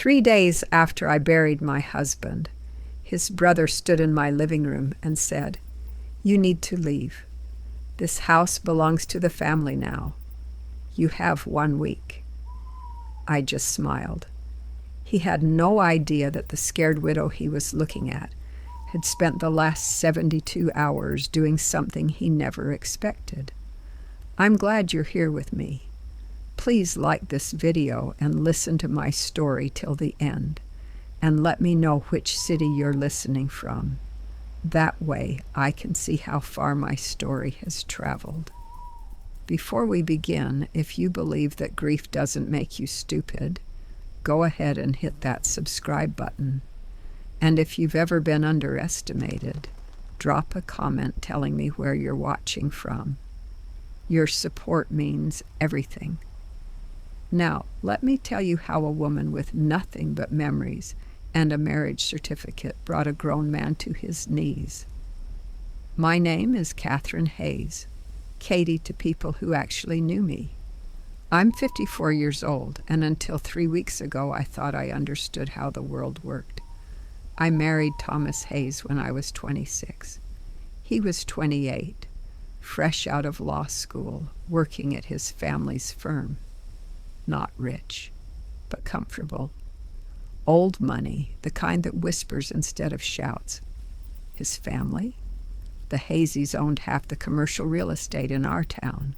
3 days after I buried my husband, his brother stood in my living room and said, "You need to leave. This house belongs to the family now. You have 1 week." I just smiled. He had no idea that the scared widow he was looking at had spent the last 72 hours doing something he never expected. I'm glad you're here with me. Please like this video and listen to my story till the end, and let me know which city you're listening from. That way I can see how far my story has traveled. Before we begin, if you believe that grief doesn't make you stupid, go ahead and hit that subscribe button. And if you've ever been underestimated, drop a comment telling me where you're watching from. Your support means everything. Now, let me tell you how a woman with nothing but memories and a marriage certificate brought a grown man to his knees. My name is Catherine Hayes, Katie to people who actually knew me. I'm 54 years old, and until 3 weeks ago I thought I understood how the world worked. I married Thomas Hayes when I was 26. He was 28, fresh out of law school, working at his family's firm. Not rich, but comfortable. Old money, the kind that whispers instead of shouts. His family? The Hayeses owned half the commercial real estate in our town.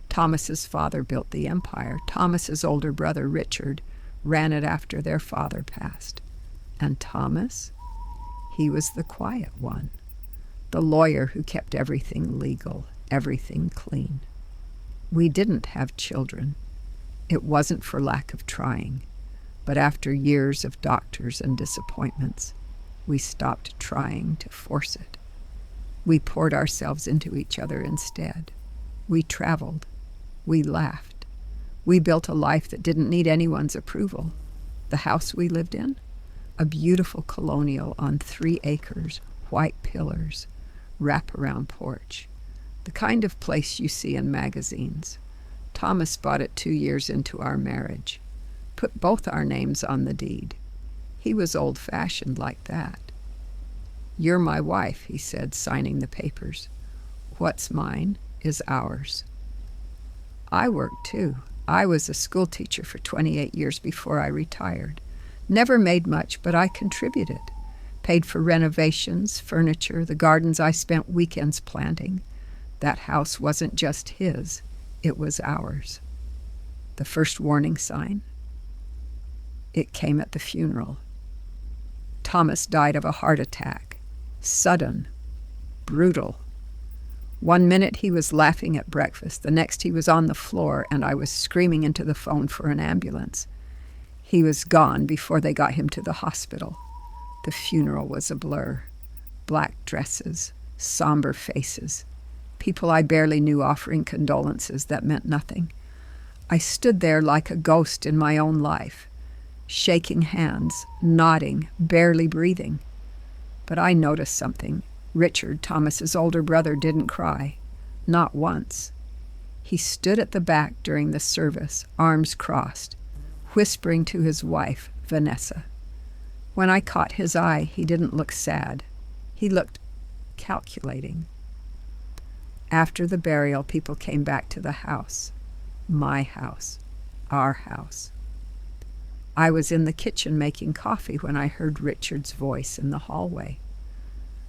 Thomas's father built the empire. Thomas's older brother, Richard, ran it after their father passed. And Thomas? He was the quiet one, the lawyer who kept everything legal, everything clean. We didn't have children. It wasn't for lack of trying, but after years of doctors and disappointments, we stopped trying to force it. We poured ourselves into each other instead. We traveled. We laughed. We built a life that didn't need anyone's approval. The house we lived in? A beautiful colonial on 3 acres, white pillars, wraparound porch. The kind of place you see in magazines. Thomas bought it 2 years into our marriage. Put both our names on the deed. He was old-fashioned like that. "You're my wife," he said, signing the papers. "What's mine is ours." I worked too. I was a school teacher for 28 years before I retired. Never made much, but I contributed. Paid for renovations, furniture, the gardens I spent weekends planting. That house wasn't just his, it was ours. The first warning sign? It came at the funeral. Thomas died of a heart attack. Sudden. Brutal. 1 minute he was laughing at breakfast, the next he was on the floor, and I was screaming into the phone for an ambulance. He was gone before they got him to the hospital. The funeral was a blur. Black dresses, somber faces, people I barely knew offering condolences that meant nothing. I stood there like a ghost in my own life, shaking hands, nodding, barely breathing. But I noticed something. Richard, Thomas's older brother, didn't cry. Not once. He stood at the back during the service, arms crossed, whispering to his wife, Vanessa. When I caught his eye, he didn't look sad. He looked calculating. After the burial, people came back to the house. My house. Our house. I was in the kitchen making coffee when I heard Richard's voice in the hallway.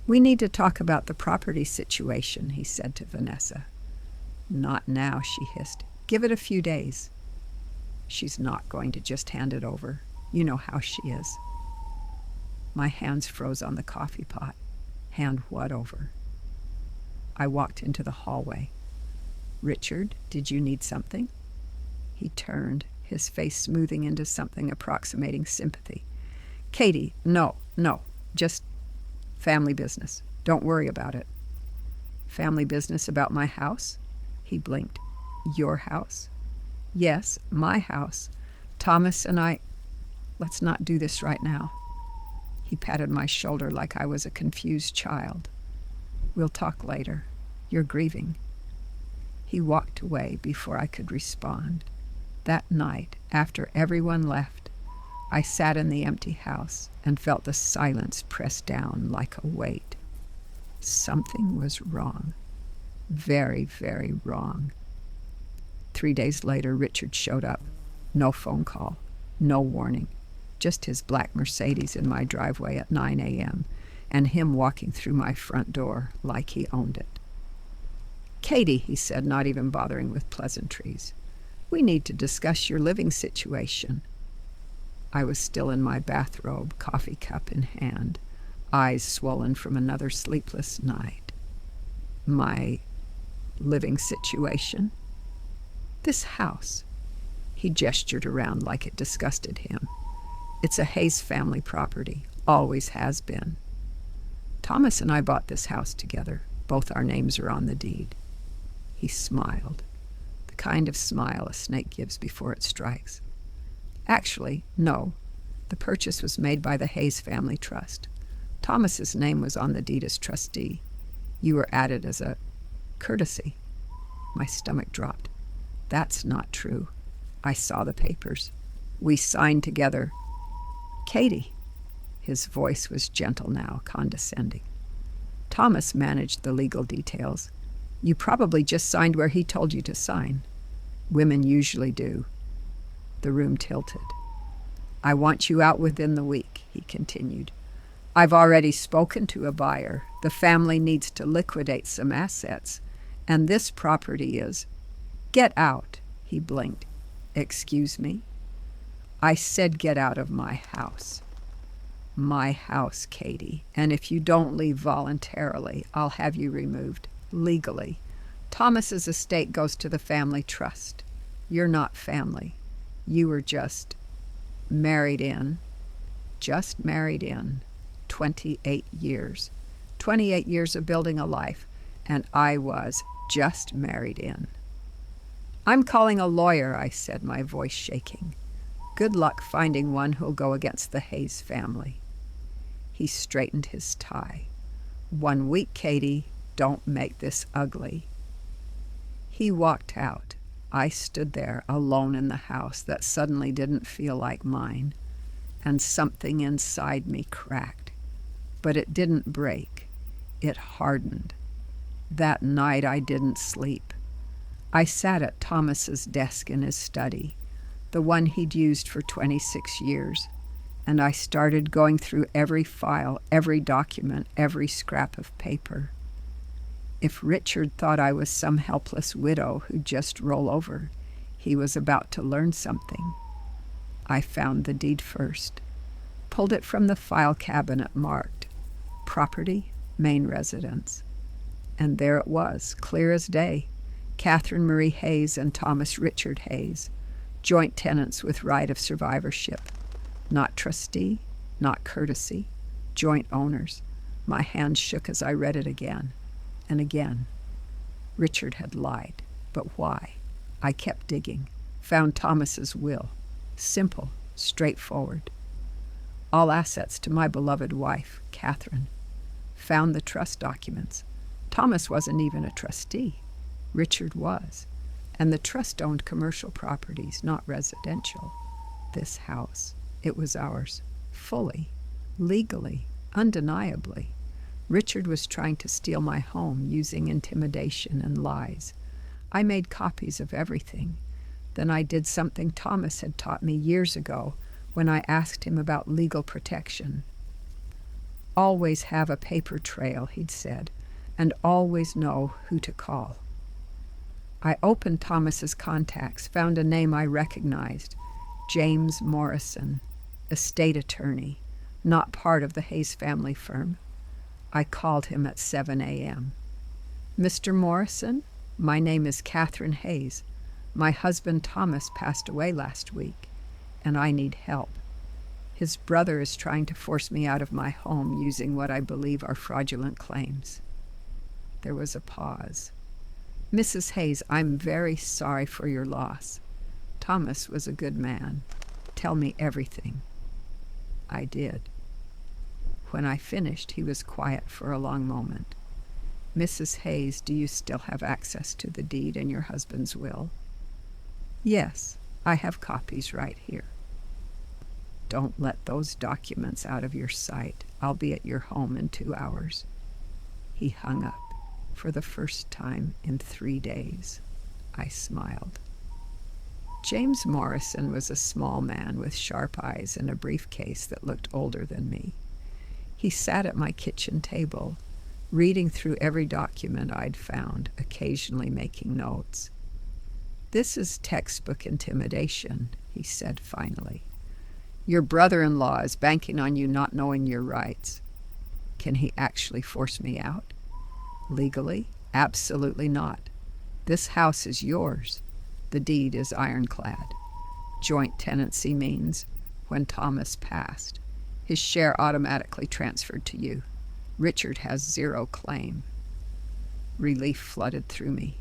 "We need to talk about the property situation," he said to Vanessa. "Not now," she hissed. "Give it a few days." "She's not going to just hand it over. You know how she is." My hands froze on the coffee pot. Hand what over? I walked into the hallway. "Richard, did you need something?" He turned, his face smoothing into something approximating sympathy. "Katie, no, just family business. Don't worry about it." "Family business about my house?" He blinked. "Your house?" "Yes, my house. Thomas and I—" "Let's not do this right now." He patted my shoulder like I was a confused child. "We'll talk later. You're grieving." He walked away before I could respond. That night, after everyone left, I sat in the empty house and felt the silence press down like a weight. Something was wrong. Very, very wrong. 3 days later, Richard showed up. No phone call, no warning, just his black Mercedes in my driveway at 9 a.m. and him walking through my front door like he owned it. "Katie," he said, not even bothering with pleasantries, "we need to discuss your living situation." I was still in my bathrobe, coffee cup in hand, eyes swollen from another sleepless night. My living situation? This house. He gestured around like it disgusted him. It's a Hayes family property, always has been. Thomas and I bought this house together. Both our names are on the deed. He smiled, the kind of smile a snake gives before it strikes. Actually, no. The purchase was made by the Hayes Family Trust. Thomas's name was on the deed as trustee. You were added as a courtesy. My stomach dropped. That's not true. I saw the papers. We signed together. Katie. His voice was gentle now, condescending. Thomas managed the legal details. You probably just signed where he told you to sign. Women usually do. The room tilted. I want you out within the week, he continued. I've already spoken to a buyer. The family needs to liquidate some assets, and this property is... Get out, he blinked. Excuse me? I said get out of my house. My house, Katie, and if you don't leave voluntarily, I'll have you removed, legally. Thomas's estate goes to the family trust. You're not family. You were just married in. 28 years. 28 years of building a life, and I was just married in. I'm calling a lawyer, I said, my voice shaking. Good luck finding one who'll go against the Hayes family. He straightened his tie. 1 week, Katie. Don't make this ugly. He walked out. I stood there alone in the house that suddenly didn't feel like mine, and something inside me cracked. But it didn't break. It hardened. That night I didn't sleep. I sat at Thomas's desk in his study, the one he'd used for 26 years, and I started going through every file, every document, every scrap of paper. If Richard thought I was some helpless widow who'd just roll over, he was about to learn something. I found the deed first, pulled it from the file cabinet marked Property, Main Residence. And there it was, clear as day. Catherine Marie Hayes and Thomas Richard Hayes, joint tenants with right of survivorship. Not trustee, not courtesy, joint owners. My hand shook as I read it again and again. Richard had lied, but why? I kept digging, found Thomas's will. Simple, straightforward. All assets to my beloved wife, Catherine. Found the trust documents. Thomas wasn't even a trustee. Richard was, and the trust owned commercial properties, not residential. This house, it was ours, fully, legally, undeniably. Richard was trying to steal my home using intimidation and lies. I made copies of everything. Then I did something Thomas had taught me years ago when I asked him about legal protection. Always have a paper trail, he'd said, and always know who to call. I opened Thomas's contacts, found a name I recognized, James Morrison, estate attorney, not part of the Hayes family firm. I called him at 7 a.m. Mr. Morrison, my name is Catherine Hayes. My husband Thomas passed away last week, and I need help. His brother is trying to force me out of my home using what I believe are fraudulent claims. There was a pause. Mrs. Hayes, I'm very sorry for your loss. Thomas was a good man. Tell me everything. I did. When I finished, he was quiet for a long moment. Mrs. Hayes, do you still have access to the deed and your husband's will? Yes, I have copies right here. Don't let those documents out of your sight. I'll be at your home in 2 hours. He hung up for the first time in 3 days. I smiled. James Morrison was a small man with sharp eyes and a briefcase that looked older than me. He sat at my kitchen table, reading through every document I'd found, occasionally making notes. "This is textbook intimidation," he said finally. "Your brother-in-law is banking on you not knowing your rights. Can he actually force me out? Legally? Absolutely not. This house is yours. The deed is ironclad. Joint tenancy means when Thomas passed, his share automatically transferred to you. Richard has zero claim." Relief flooded through me.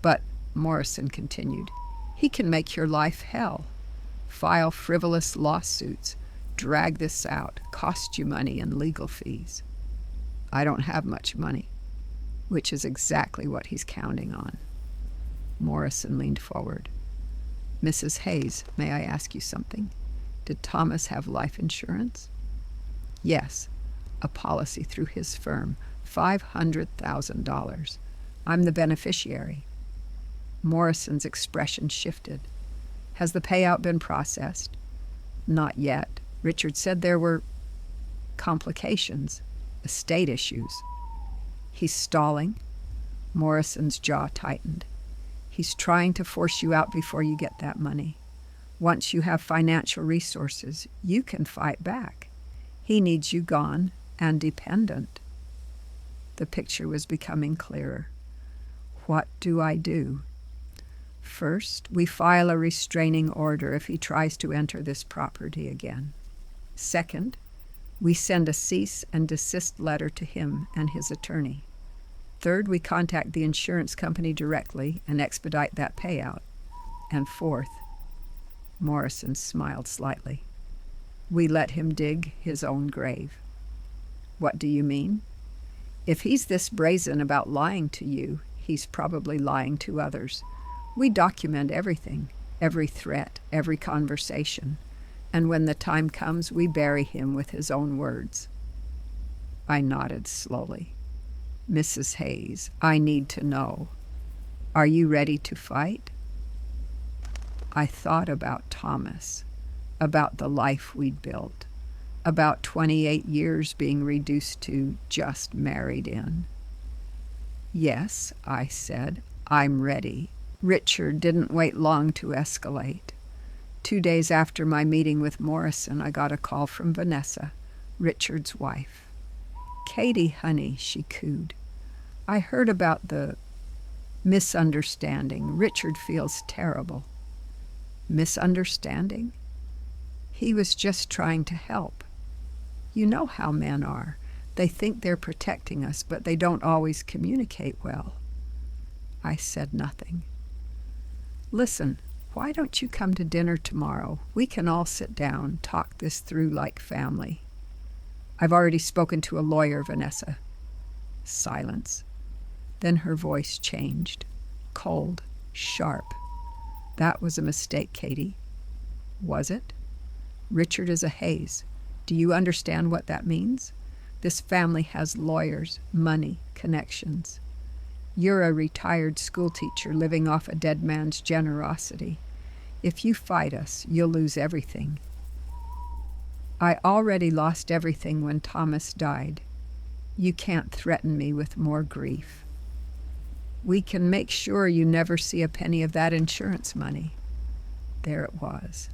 "But," Morrison continued, "he can make your life hell. File frivolous lawsuits, drag this out, cost you money and legal fees." "I don't have much money," which is exactly what he's counting on. Morrison leaned forward. "Mrs. Hayes, may I ask you something? Did Thomas have life insurance?" "Yes, a policy through his firm, $500,000. I'm the beneficiary." Morrison's expression shifted. "Has the payout been processed?" "Not yet. Richard said there were complications, estate issues." "He's stalling?" Morrison's jaw tightened. "He's trying to force you out before you get that money. Once you have financial resources, you can fight back. He needs you gone and dependent." The picture was becoming clearer. "What do I do?" "First, we file a restraining order if he tries to enter this property again. Second, we send a cease and desist letter to him and his attorney. Third, we contact the insurance company directly and expedite that payout. And fourth," Morrison smiled slightly, "we let him dig his own grave." "What do you mean?" "If he's this brazen about lying to you, he's probably lying to others. We document everything, every threat, every conversation, and when the time comes, we bury him with his own words." I nodded slowly. "Mrs. Hayes, I need to know. Are you ready to fight?" I thought about Thomas, about the life we'd built, about 28 years being reduced to just married in. "Yes," I said, "I'm ready." Richard didn't wait long to escalate. 2 days after my meeting with Morrison, I got a call from Vanessa, Richard's wife. "Katie, honey," she cooed. "I heard about the misunderstanding. Richard feels terrible." "Misunderstanding?" "He was just trying to help. You know how men are. They think they're protecting us, but they don't always communicate well." I said nothing. "Listen, why don't you come to dinner tomorrow? We can all sit down, talk this through like family." "I've already spoken to a lawyer, Vanessa." Silence. Then her voice changed. Cold, sharp. "That was a mistake, Katie." "Was it?" "Richard is a Hayes. Do you understand what that means? This family has lawyers, money, connections. You're a retired schoolteacher living off a dead man's generosity. If you fight us, you'll lose everything." "I already lost everything when Thomas died. You can't threaten me with more grief." "We can make sure you never see a penny of that insurance money." There it was.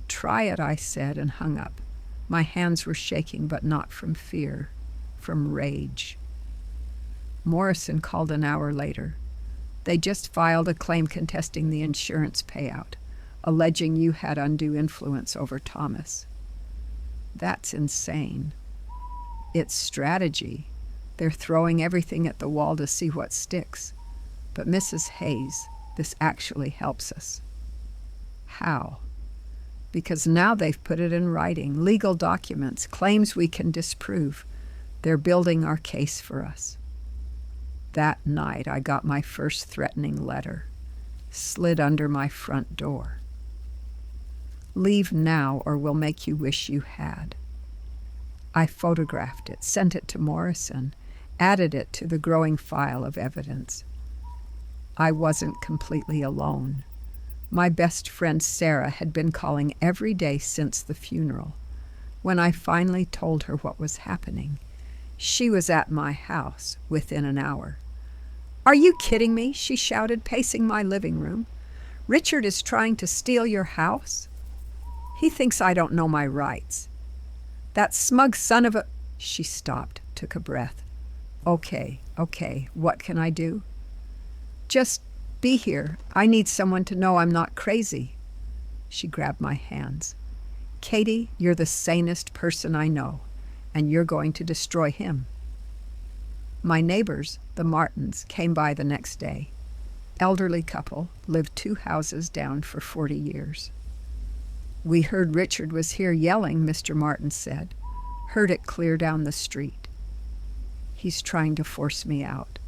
"Try it," I said, and hung up. My hands were shaking, but not from fear, from rage. Morrison called an hour later. "They just filed a claim contesting the insurance payout, alleging you had undue influence over Thomas." "That's insane." "It's strategy. They're throwing everything at the wall to see what sticks. But Mrs. Hayes, this actually helps us." "How?" "Because now they've put it in writing, legal documents, claims we can disprove. They're building our case for us." That night I got my first threatening letter, slid under my front door. Leave now or we'll make you wish you had. I photographed it, sent it to Morrison, added it to the growing file of evidence. I wasn't completely alone. My best friend Sarah had been calling every day since the funeral. When I finally told her what was happening, she was at my house within an hour. "Are you kidding me?" she shouted, pacing my living room. "Richard is trying to steal your house? He thinks I don't know my rights. That smug son of a—" She stopped, took a breath. Okay, what can I do?" "Just be here. I need someone to know I'm not crazy." She grabbed my hands. "Katie, you're the sanest person I know, and you're going to destroy him." My neighbors, the Martins, came by the next day. Elderly couple, lived 2 houses down for 40 years. "We heard Richard was here yelling," Mr. Martin said. "Heard it clear down the street. He's trying to force me out."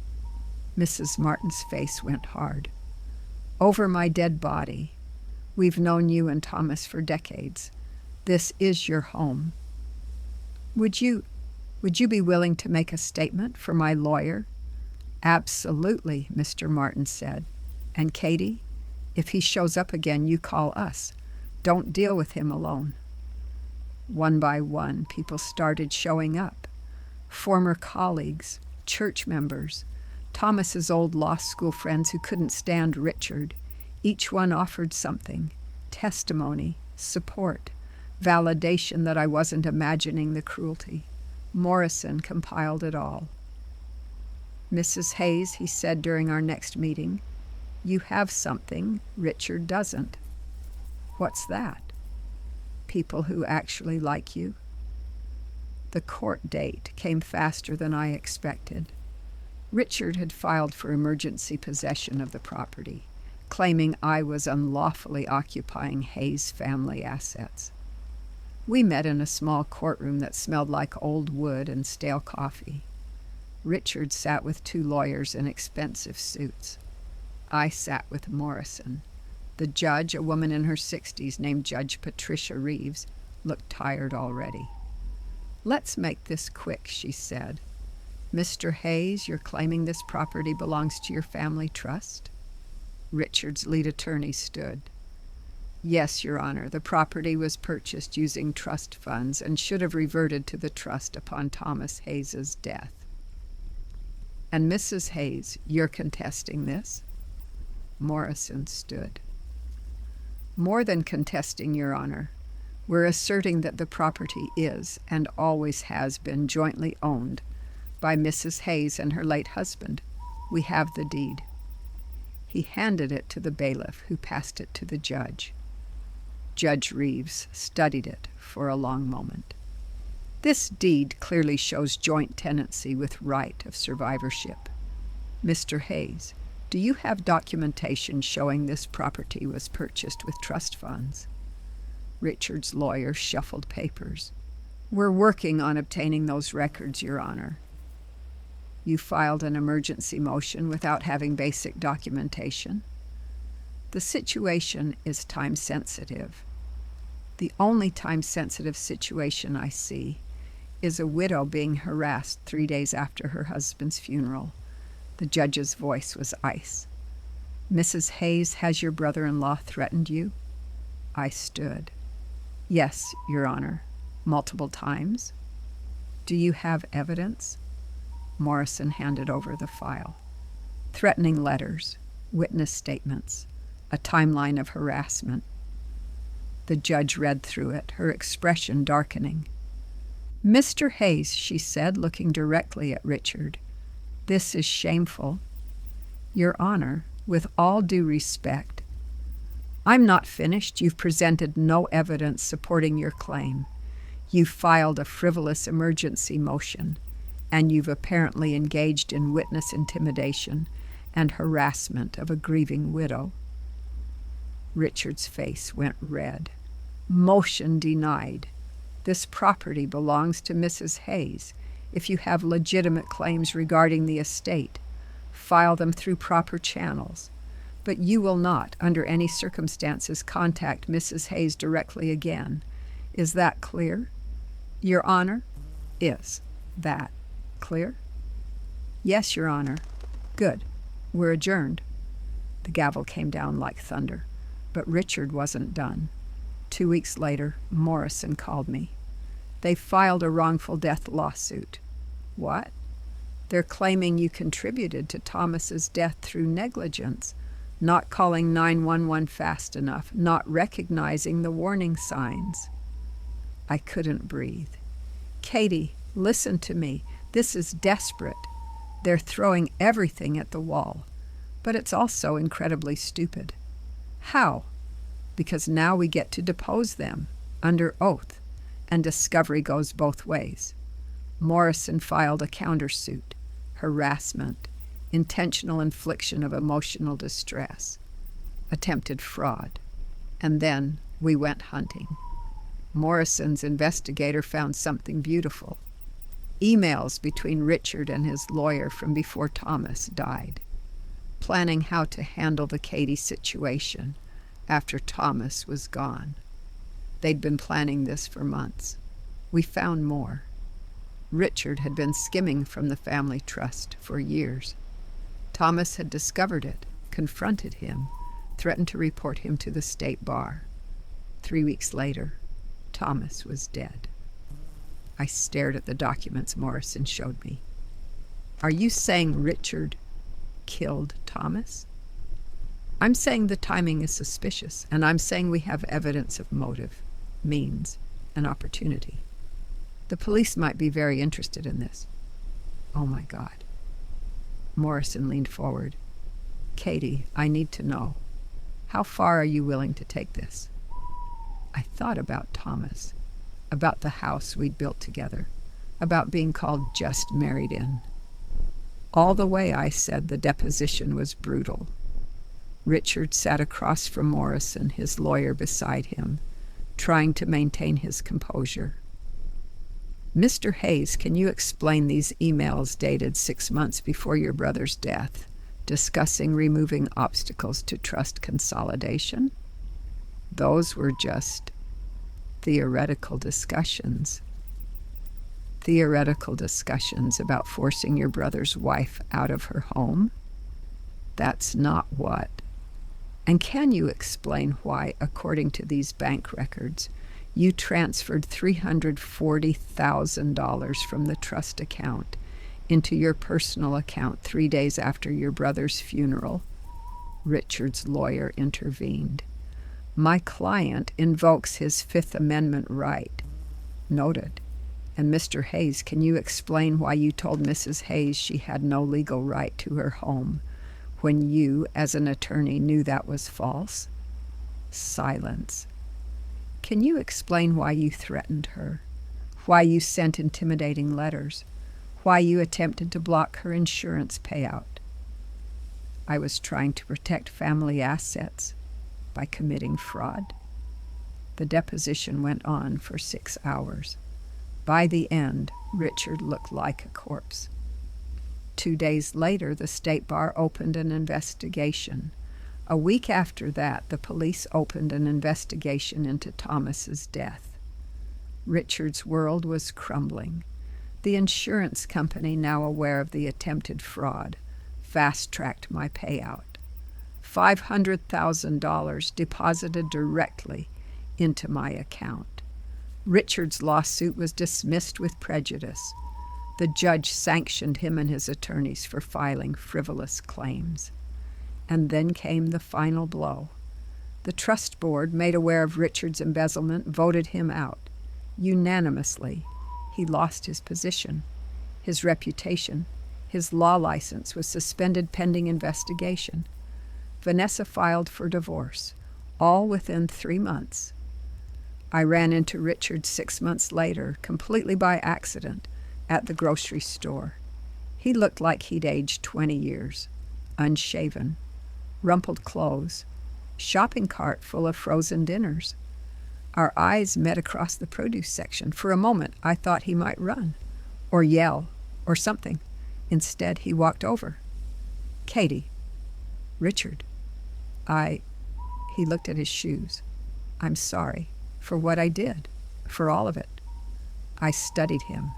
Mrs. Martin's face went hard. "Over my dead body. We've known you and Thomas for decades. This is your home. Would you be willing to make a statement for my lawyer?" "Absolutely," Mr. Martin said. "And Katie, if he shows up again, you call us. Don't deal with him alone." One by one, people started showing up. Former colleagues, church members, Thomas's old law school friends who couldn't stand Richard. Each one offered something: testimony, support, validation that I wasn't imagining the cruelty. Morrison compiled it all. "Mrs. Hayes," he said during our next meeting, "you have something Richard doesn't." "What's that?" "People who actually like you." The court date came faster than I expected. Richard had filed for emergency possession of the property, claiming I was unlawfully occupying Hayes' family assets. We met in a small courtroom that smelled like old wood and stale coffee. Richard sat with 2 lawyers in expensive suits. I sat with Morrison. The judge, a woman in her 60s named Judge Patricia Reeves, looked tired already. "Let's make this quick," she said. "Mr. Hayes, you're claiming this property belongs to your family trust?" Richard's lead attorney stood. "Yes, Your Honor, the property was purchased using trust funds and should have reverted to the trust upon Thomas Hayes's death." "And Mrs. Hayes, you're contesting this?" Morrison stood. "More than contesting, Your Honor. We're asserting that the property is and always has been jointly owned by Mrs. Hayes and her late husband. We have the deed." He handed it to the bailiff, who passed it to the judge. Judge Reeves studied it for a long moment. "This deed clearly shows joint tenancy with right of survivorship. Mr. Hayes, do you have documentation showing this property was purchased with trust funds?" Richard's lawyer shuffled papers. "We're working on obtaining those records, Your Honor." "You filed an emergency motion without having basic documentation?" "The situation is time-sensitive. The only time-sensitive situation I see is a widow being harassed 3 days after her husband's funeral." The judge's voice was ice. "Mrs. Hayes, has your brother-in-law threatened you?" I stood. "Yes, Your Honor. Multiple times." "Do you have evidence?" Morrison handed over the file. "Threatening letters, witness statements, a timeline of harassment." The judge read through it, her expression darkening. "Mr. Hayes," she said, looking directly at Richard, "this is shameful. Your Honor, with all due respect—" "I'm not finished. You've presented no evidence supporting your claim. You've filed a frivolous emergency motion, and you've apparently engaged in witness intimidation and harassment of a grieving widow." Richard's face went red. "Motion denied. This property belongs to Mrs. Hayes. If you have legitimate claims regarding the estate, file them through proper channels. But you will not, under any circumstances, contact Mrs. Hayes directly again. Is that clear? Your Honor, is that clear? Yes, Your Honor. Good. We're adjourned. The gavel came down like thunder, but Richard wasn't done. 2 weeks later, Morrison called me. They filed a wrongful death lawsuit. What? They're claiming you contributed to Thomas's death through negligence, not calling 911 fast enough, not recognizing the warning signs. I couldn't breathe. Katie, listen to me. This is desperate. They're throwing everything at the wall. But it's also incredibly stupid. How? Because now we get to depose them, under oath, and discovery goes both ways. Morrison filed a countersuit, harassment, intentional infliction of emotional distress, attempted fraud, and then we went hunting. Morrison's investigator found something beautiful. Emails between Richard and his lawyer from before Thomas died, planning how to handle the Katie situation after Thomas was gone. They'd been planning this for months. We found more. Richard had been skimming from the family trust for years. Thomas had discovered it, confronted him, threatened to report him to the state bar. 3 weeks later, Thomas was dead. I stared at the documents Morrison showed me. Are you saying Richard killed Thomas? I'm saying the timing is suspicious, and I'm saying we have evidence of motive, means, and opportunity. The police might be very interested in this. Oh my God. Morrison leaned forward. Katie, I need to know. How far are you willing to take this? I thought about Thomas, about the house we'd built together, about being called just married in. All the way I said the deposition was brutal. Richard sat across from Morrison, his lawyer beside him, trying to maintain his composure. Mr. Hayes, can you explain these emails dated 6 months before your brother's death, discussing removing obstacles to trust consolidation? Those were just theoretical discussions. Theoretical discussions about forcing your brother's wife out of her home? That's not what. And can you explain why, according to these bank records, you transferred $340,000 from the trust account into your personal account 3 days after your brother's funeral? Richard's lawyer intervened. My client invokes his Fifth Amendment right. Noted. And Mr. Hayes, can you explain why you told Mrs. Hayes she had no legal right to her home when you, as an attorney, knew that was false? Silence. Can you explain why you threatened her? Why you sent intimidating letters? Why you attempted to block her insurance payout? I was trying to protect family assets by committing fraud. The deposition went on for 6 hours. By the end, Richard looked like a corpse. 2 days later, the state bar opened an investigation. A week after that, the police opened an investigation into Thomas's death. Richard's world was crumbling. The insurance company, now aware of the attempted fraud, fast-tracked my payout. $500,000 deposited directly into my account. Richard's lawsuit was dismissed with prejudice. The judge sanctioned him and his attorneys for filing frivolous claims. And then came the final blow. The trust board, made aware of Richard's embezzlement, voted him out. Unanimously, he lost his position, his reputation. His law license was suspended pending investigation. Vanessa filed for divorce, all within 3 months. I ran into Richard 6 months later, completely by accident, at the grocery store. He looked like he'd aged 20 years, unshaven, rumpled clothes, shopping cart full of frozen dinners. Our eyes met across the produce section. For a moment, I thought he might run, or yell, or something. Instead, he walked over. Katie. Richard. He looked at his shoes. I'm sorry for what I did, for all of it. I studied him.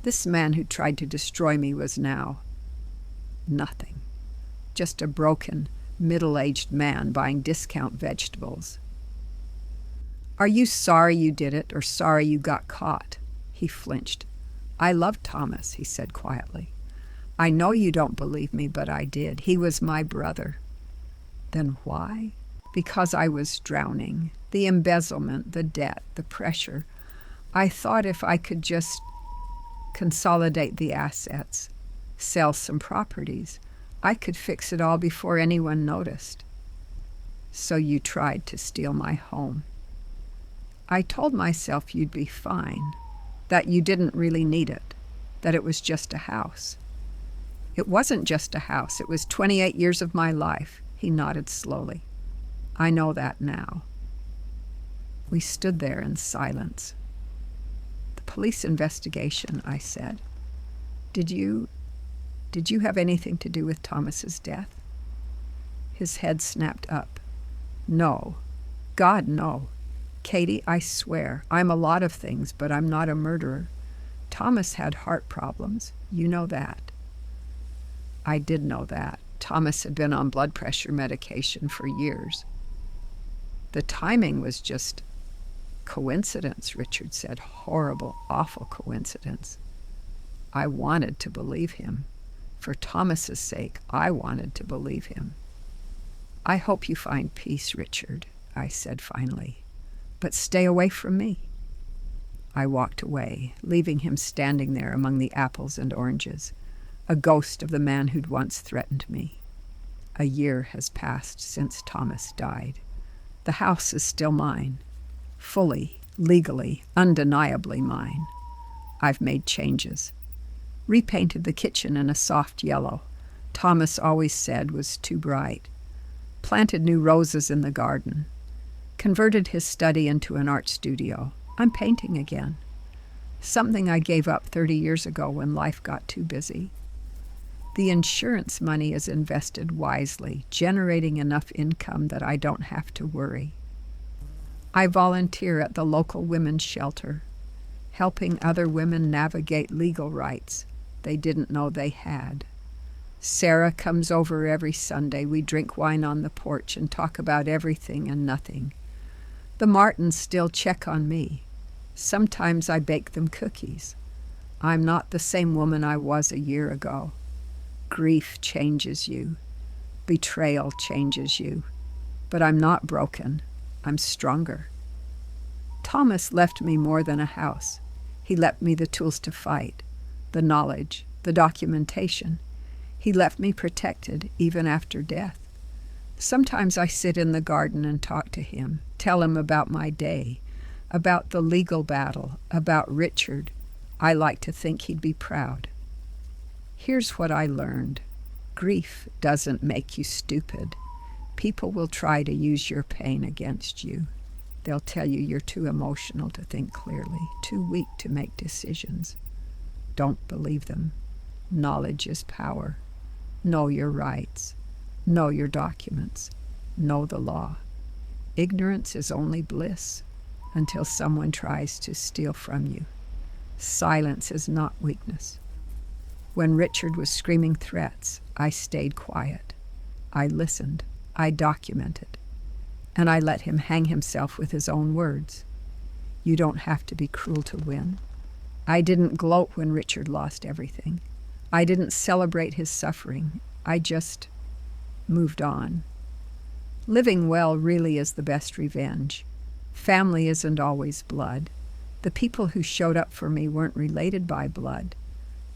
This man who tried to destroy me was now nothing. Just a broken, middle-aged man buying discount vegetables. Are you sorry you did it or sorry you got caught? He flinched. I loved Thomas, he said quietly. I know you don't believe me, but I did. He was my brother. Then why? Because I was drowning. The embezzlement, the debt, the pressure. I thought if I could just consolidate the assets, sell some properties, I could fix it all before anyone noticed. So you tried to steal my home. I told myself you'd be fine, that you didn't really need it, that it was just a house. It wasn't just a house. It was 28 years of my life. He nodded slowly. I know that now. We stood there in silence. The police investigation, I said. Did you have anything to do with Thomas's death? His head snapped up. No. God, no. Katie, I swear, I'm a lot of things, but I'm not a murderer. Thomas had heart problems. You know that. I did know that. Thomas had been on blood pressure medication for years. The timing was just coincidence, Richard said. Horrible, awful coincidence. I wanted to believe him. For Thomas's sake, I wanted to believe him. I hope you find peace, Richard, I said finally. But stay away from me. I walked away, leaving him standing there among the apples and oranges, a ghost of the man who'd once threatened me. A year has passed since Thomas died. The house is still mine, fully, legally, undeniably mine. I've made changes. Repainted the kitchen in a soft yellow. Thomas always said was too bright. Planted new roses in the garden. Converted his study into an art studio. I'm painting again. Something I gave up 30 years ago when life got too busy. The insurance money is invested wisely, generating enough income that I don't have to worry. I volunteer at the local women's shelter, helping other women navigate legal rights they didn't know they had. Sarah comes over every Sunday. We drink wine on the porch and talk about everything and nothing. The Martins still check on me. Sometimes I bake them cookies. I'm not the same woman I was a year ago. Grief changes you. Betrayal changes you. But I'm not broken. I'm stronger. Thomas left me more than a house. He left me the tools to fight, the knowledge, the documentation. He left me protected even after death. Sometimes I sit in the garden and talk to him, tell him about my day, about the legal battle, about Richard. I like to think he'd be proud. Here's what I learned. Grief doesn't make you stupid. People will try to use your pain against you. They'll tell you you're too emotional to think clearly, too weak to make decisions. Don't believe them. Knowledge is power. Know your rights. Know your documents. Know the law. Ignorance is only bliss until someone tries to steal from you. Silence is not weakness. When Richard was screaming threats, I stayed quiet. I listened. I documented. And I let him hang himself with his own words. You don't have to be cruel to win. I didn't gloat when Richard lost everything. I didn't celebrate his suffering. I just moved on. Living well really is the best revenge. Family isn't always blood. The people who showed up for me weren't related by blood.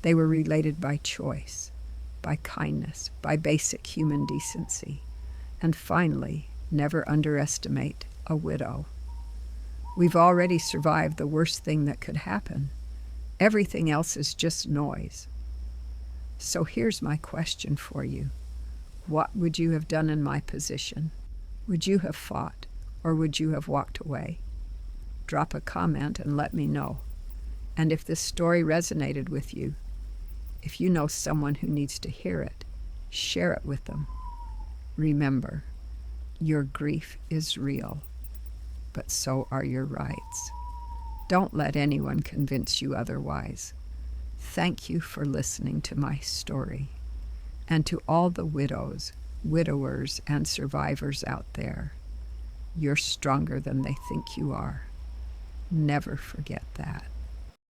They were related by choice, by kindness, by basic human decency. And finally, never underestimate a widow. We've already survived the worst thing that could happen. Everything else is just noise. So here's my question for you. What would you have done in my position? Would you have fought, or would you have walked away? Drop a comment and let me know. And if this story resonated with you, if you know someone who needs to hear it, share it with them. Remember, Your grief is real, but so are your rights. Don't let anyone convince you otherwise. Thank you for listening to my story. And to all the widows, widowers, and survivors out there, you're stronger than they think you are. Never forget that.